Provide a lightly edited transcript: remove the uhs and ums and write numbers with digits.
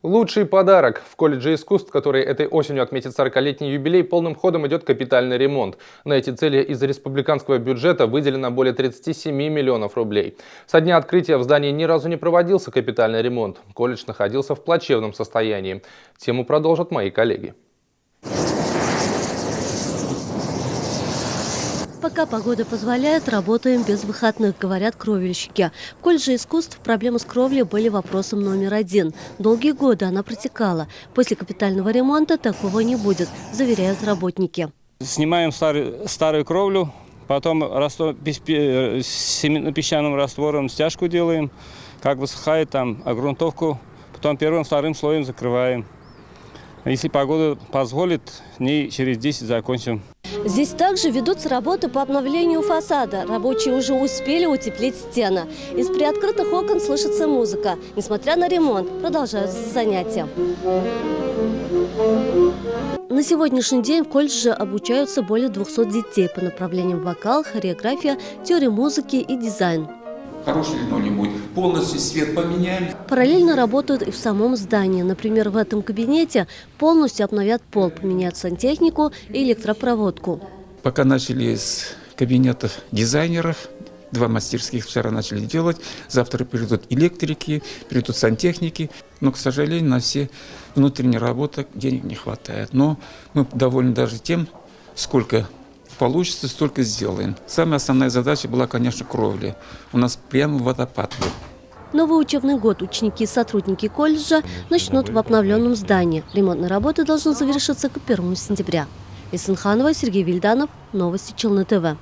Лучший подарок. В колледже искусств, который этой осенью отметит 40-летний юбилей, полным ходом идет капитальный ремонт. На эти цели из республиканского бюджета выделено более 37 миллионов рублей. Со дня открытия в здании ни разу не проводился капитальный ремонт. Колледж находился в плачевном состоянии. Тему продолжат мои коллеги. Пока погода позволяет, работаем без выходных, говорят кровельщики. В колледже искусств проблемы с кровлей были вопросом номер один. Долгие годы она протекала. После капитального ремонта такого не будет, заверяют работники. Снимаем старую кровлю, потом песчаным раствором стяжку делаем. Как высыхает, там огрунтовку, потом первым-вторым слоем закрываем. Если погода позволит, дней через 10 закончим. Здесь также ведутся работы по обновлению фасада. Рабочие уже успели утеплить стены. Из приоткрытых окон слышится музыка. Несмотря на ремонт, продолжаются занятия. На сегодняшний день в колледже обучаются более 200 детей по направлениям вокал, хореография, теория музыки и дизайн. Хороший линолеум будет. Полностью свет поменяем. Параллельно работают и в самом здании. Например, в этом кабинете полностью обновят пол, поменяют сантехнику и электропроводку. Пока начали с кабинетов дизайнеров, 2 мастерских вчера начали делать. Завтра придут электрики, придут сантехники. Но, к сожалению, на все внутренние работы денег не хватает. Но мы довольны даже тем, сколько получится, столько сделаем. Самая основная задача была, конечно, кровля. У нас прямо водопад был. Новый учебный год ученики и сотрудники колледжа начнут в обновленном здании. Ремонтные работы должны завершиться к 1 сентября. Исенханова, Сергей Вильданов. Новости Челны ТВ.